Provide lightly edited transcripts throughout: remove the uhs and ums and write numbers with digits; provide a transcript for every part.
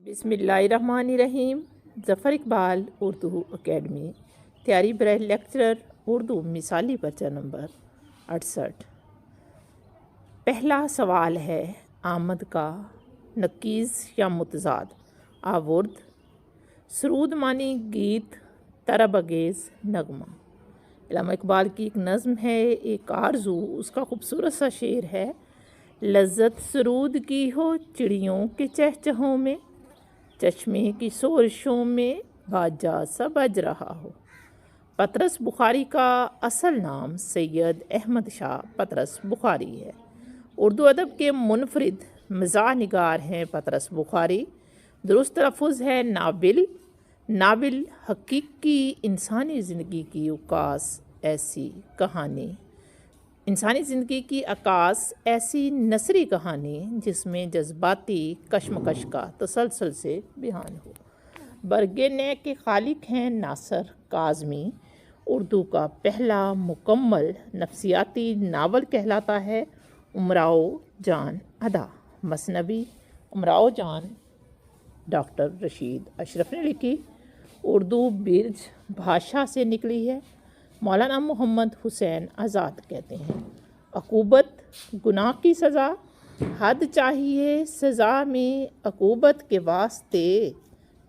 बिस्मिल्लाहिर्रहमानिर्रहीम। ज़फ़र इकबाल उर्दू अकेडमी तैयारी बरए लेक्चरर उर्दू मिसाली पर्चा नंबर 68। पहला सवाल है आमद का नकीज़ या मुतज़ाद। आवुर्द सरूद मानी गीत तरब अगेज़ नगमा। अल्लामा इकबाल की एक नज़्म है, एक आरज़ू, उसका खूबसूरत सा शेर है। लज़्ज़त सरूद की हो चिड़ियों के चहचहों में, चश्मे की सोरशों में बाजा सा बज रहा हो। पतरस बुखारी का असल नाम सैयद अहमद शाह पतरस बुखारी है। उर्दू अदब के मुनफरिद मज़ाह निगार हैं पतरस बुखारी। दुरुस्त तलफ़्फ़ुज़ है नाबिल। नाबिल हकीकी इंसानी ज़िंदगी की उकास ऐसी कहानी, इंसानी ज़िंदगी की अक्कास ऐसी नसरी कहानी जिसमें जज्बाती कशमकश का तसलसल से बयान हो। बरगे नए के खालिक हैं नासर काज़मी। उर्दू का पहला मुकम्मल नफ्सियाती नावल कहलाता है उमराओ जान अदा। मसनवी उमराओ जान डॉक्टर रशीद अशरफ ने लिखी। उर्दू बिरज भाषा से निकली है। मौलाना मोहम्मद हुसैन आज़ाद कहते हैं, अकूबत गुनाह की सज़ा, हद चाहिए सज़ा में अकूबत के वास्ते,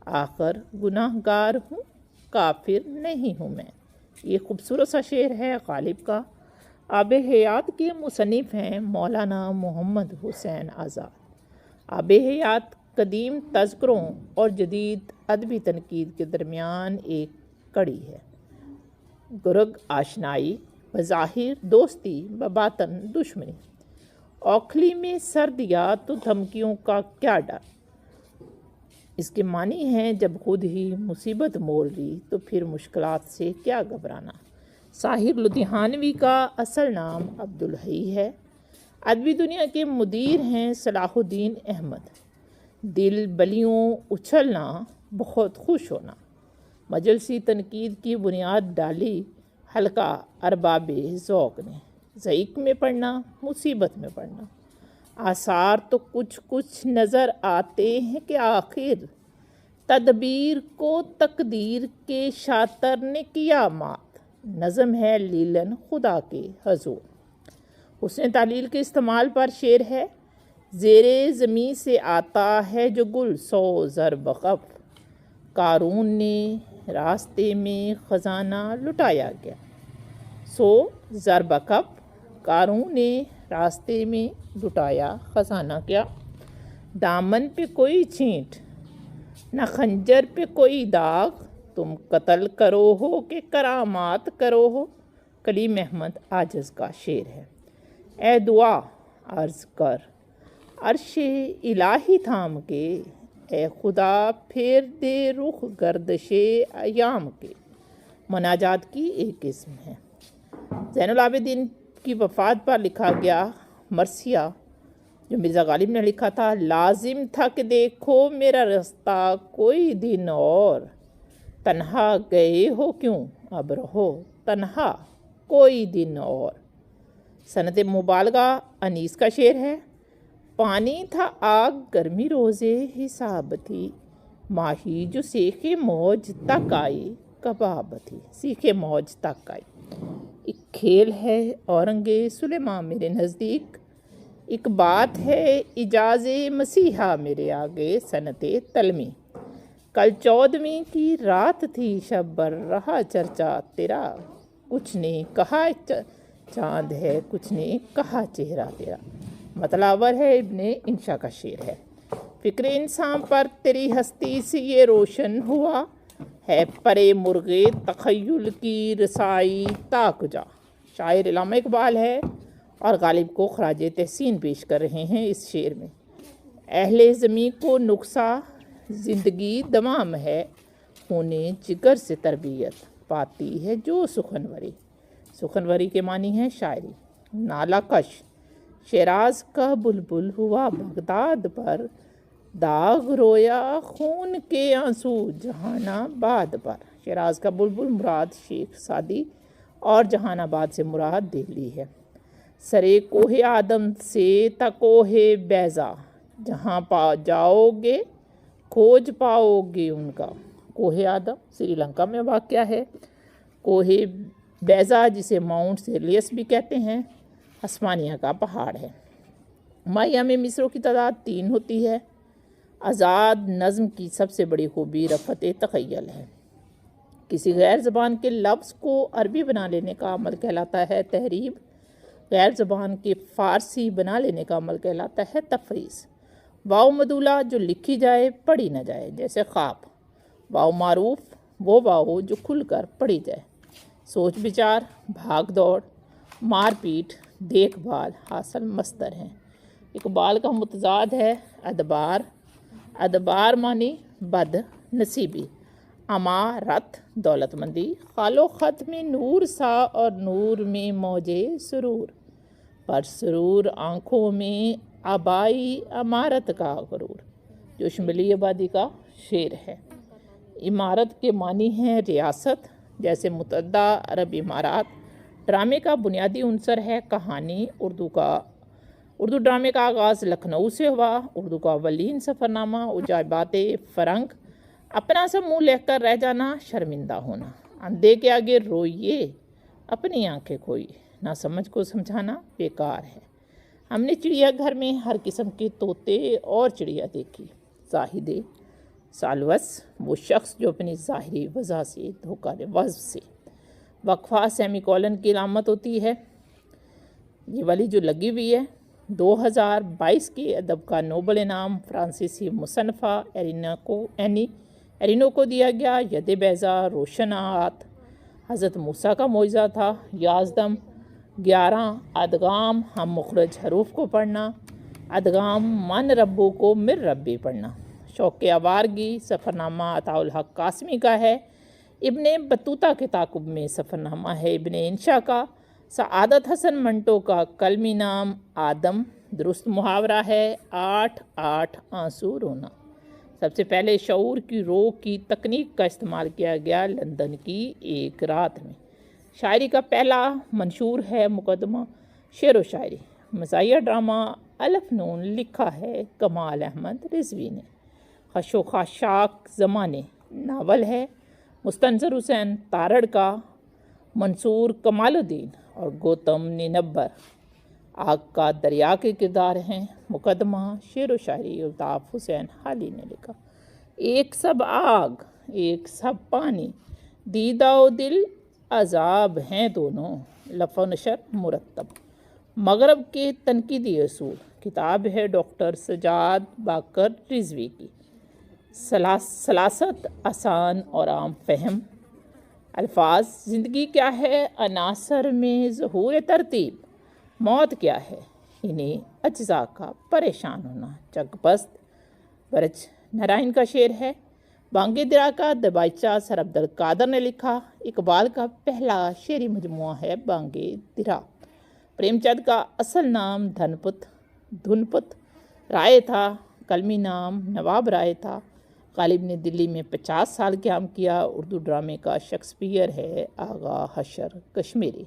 आखिर गुनाहगार हूँ काफिर नहीं हूँ मैं। ये खूबसूरत सा शेर है गालिब का। आब हयात के मुसन्निफ़ हैं मौलाना मोहम्मद हुसैन आज़ाद। आब हयात कदीम तज़किरों और जदीद अदबी तनकीद के दरमियान एक कड़ी है। गुरग आशनाई बज़ाहिर दोस्ती बबातन दुश्मनी। औखली में सर दिया तो धमकियों का क्या डर। इसके मानी हैं जब खुद ही मुसीबत मोल ली तो फिर मुश्किलात से क्या घबराना। साहिर लुधियानवी का असल नाम अब्दुल हई है। अदबी दुनिया के मुदीर हैं सलाहुद्दीन अहमद। दिल बलियों उछलना बहुत खुश होना। मजलसी तनकीद की बुनियाद डाली हल्का अरबाबे ज़ौक़ ने। ज़ईक़ में पढ़ना मुसीबत में पढ़ना। आसार तो कुछ कुछ नज़र आते हैं कि आखिर तदबीर को तकदीर के शातर ने किया मात। नज़म है लीलन खुदा के हजूर। हुस्न तालील के इस्तेमाल पर शेर है। ज़ेरे ज़मीं से आता है जो गुल सौ ज़रबक़फ़, कारून ने रास्ते में ख़जाना लुटाया गया। सो ज़रबक़फ़, कारून ने रास्ते में लुटाया ख़जाना क्या। दामन पे कोई छींट न खंजर पे कोई दाग, तुम कत्ल करो हो कि करामात करो हो। कलीम अहमद आजिज़ का शेर है। ए दुआ अर्ज़ कर अर्शे इलाही थाम के, ए खुदा फेर दे रुख गर्दशे अयाम के। मनाजात की एक किस्म है। ज़ैनुल आबिदीन की वफ़ात पर लिखा गया मरसिया जो मिर्ज़ा गालिब ने लिखा था। लाजिम था कि देखो मेरा रास्ता कोई दिन और, तन्हा गए हो क्यों अब रहो तन्हा कोई दिन और। सनत मुबालगा अनीस का शेर है। पानी था आग गर्मी रोज़े हिसाब थी, माही जो सीखे मौज तक आई कबाब थी। सीखे मौज तक आई। एक खेल है औरंगे सुलेमा मेरे नज़दीक, एक बात है इजाज़े मसीहा मेरे आगे सनते तलमी। कल 14वीं की रात थी शब बर रहा चर्चा तेरा, कुछ ने कहा चाँद है कुछ ने कहा चेहरा तेरा। मतलावर है इब्ने इंशा का शेर है। फ़िक्र इंसान पर तेरी हस्ती से ये रोशन हुआ है, परे मुर्गे तख़य्युल की रसाई ताकुजा। शायर अल्लामा इकबाल है और गालिब को ख़राज तहसीन पेश कर रहे हैं इस शेर में। अहले ज़मीं को नुक्सा ज़िंदगी दमाम है, खूने जिगर से तरबियत पाती है जो सुखनवरी। सुखनवरी के मानी है शायरी। नालाकश शराज का बुलबुल हुआ बगदाद पर, दाग रोया खून के आंसू जहानाबाद पर। शराज का बुलबुल मुराद शेख सादी और जहानाबाद से मुराद दिल्ली है। सरे कोहे आदम से तकोहे बैज़ा, जहाँ पा जाओगे खोज पाओगे उनका। कोहे आदम श्रीलंका में वाक़ है। कोहे बैज़ा जिसे माउंट सेलियस भी कहते हैं, आसमानिया का पहाड़ है। माया में मिसरों की तादाद 3 होती है। आज़ाद नज़्म की सबसे बड़ी खूबी रफ़त तख़य्युल है। किसी गैर ज़बान के लफ्ज़ को अरबी बना लेने का अमल कहलाता है तहरीब। गैर ज़बान के फ़ारसी बना लेने का अमल कहलाता है तफ़रीज़। वाव मदूला जो लिखी जाए पढ़ी न जाए, जैसे ख्वाब। वाव मारूफ वो वाव जो खुलकर पढ़ी जाए। सोच विचार, भाग दौड़, मारपीट, देखभाल हासिल मस्तर हैं। इकबाल का मुतज़ाद है अदबार। अदबार मानी बद नसीबी। अमारत दौलतमंदी। खालो ख़त में नूर सा और नूर में मौजे सुरूर। पर सुरूर आँखों में आबाई अमारत का गुरूर, जो शुमली आबादी का शेर है। इमारत के मानी हैं रियासत, जैसे मुतअद्दा अरब इमारात। ड्रामे का बुनियादी उनसर है कहानी। उर्दू ड्रामे का आगाज़ लखनऊ से हुआ। उर्दू का अवलीन सफ़रनामा उजाइबात फ़रंग। अपना सा मुँह लेकर रह जाना, शर्मिंदा होना। अंधे के आगे रोइए, अपनी आंखें खोइए। ना समझ को समझाना बेकार है। हमने चिड़िया घर में हर किस्म के तोते और चिड़िया देखी। ज़ाहिद सालवस वो शख्स जो अपनी ज़ाहिरी वजह से धोखा दे। वज़ से वक्फा सेमीकोलन की अलामत होती है। ये वाली जो लगी हुई है 2022 के अदब का नोबल इनाम फ्रांसीसी मुसन्फ़ा एरिनो को दिया गया। यद बैज़ा रोशनात हज़रत मूसा का मोइज़ा था। याज़दम 11 अदगाम हम मुखरज हरूफ को पढ़ना। अदगाम मन रब्बो को मिर रब्बी पढ़ना। शौक़ आवारगी सफ़रनामा अताउल हक़ कासमी का है। इब्ने बतूता के ताक़ुब में सफ़रनामा है इब्ने इंशा का। सआदत हसन मंटो का कलमी नाम आदम। दुरुस्त मुहावरा है 8 आंसू रोना। सबसे पहले शऊर की रो की तकनीक का इस्तेमाल किया गया लंदन की एक रात में। शायरी का पहला मंशूर है मुकदमा शेर व शायरी। मज़ाहिया ड्रामा अलफ नून लिखा है कमाल अहमद रिजवी ने। खशो खाशाक ज़माने नावल है मुस्तनज़र हुसैन तारड़ का। मंसूर कमालुद्दीन और गौतम निनब्बर आग का दरिया के किरदार हैं। मुकदमा शेर व शायरी अल्ताफ़ हुसैन हाली ने लिखा। एक सब आग एक सब पानी, दीदा व दिल अजाब हैं दोनों। लफ़ नशर मुरतब। मगरब के तनकीदी असूल किताब है डॉक्टर सजाद बाकर रिजवी की। सलासत आसान और आम फहम। अल्फाज ज़िंदगी क्या है, अनासर में ज़हूर तरतीब। मौत क्या है, इन्हें अज्जा का परेशान होना। चकबस्त बरज नारायण का शेर है। बांगे दिरा का दबाइचा सर अब्दुल कादर ने लिखा। इकबाल का पहला शेरी मजमुआ है बांगे दिरा। प्रेमचंद का असल नाम धुनपुत राय था। कलमी नाम नवाब राय था। गालिब ने दिल्ली में 50 साल क़याम किया। उर्दू ड्रामे का शेक्सपियर है आगा हशर कश्मीरी।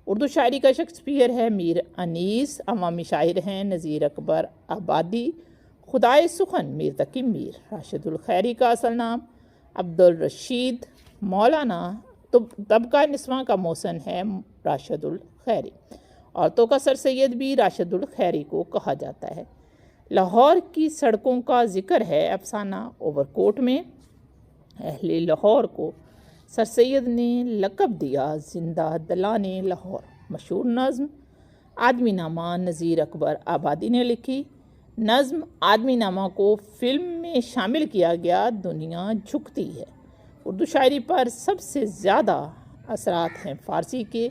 उर्दू शायरी का शेक्सपियर है मीर अनीस। अवामी शायर हैं नज़ीर अकबर आबादी, खुदाए सुखन मीर तकी मीर। राशिदुल खैरी का असल नाम अब्दुल रशीद। मौलाना तबका निस्वां का मौसन है राशिदुल खैरी। औरतों का सर सैयद भी राशिदुल खैरी को कहा जाता है। लाहौर की सड़कों का जिक्र है अफसाना ओवरकोट में। अहले लाहौर को सर सैयद ने लक़ब दिया जिंदा दलाने लाहौर। मशहूर नज़्म आदमी नामा नज़ीर अकबर आबादी ने लिखी। नज़्म आदमी नामा को फ़िल्म में शामिल किया गया। दुनिया झुकती है। उर्दू शायरी पर सबसे ज़्यादा असरात हैं फ़ारसी के।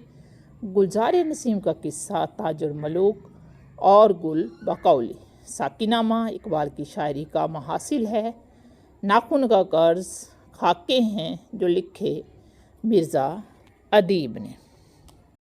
गुलजार नसीम का किस्सा ताजुल मलूक और गुल बकौली। साकिनामा इकबाल की शायरी का महासिल है। नाखून का कर्ज़ खाके हैं जो लिखे मिर्ज़ा अदीब ने।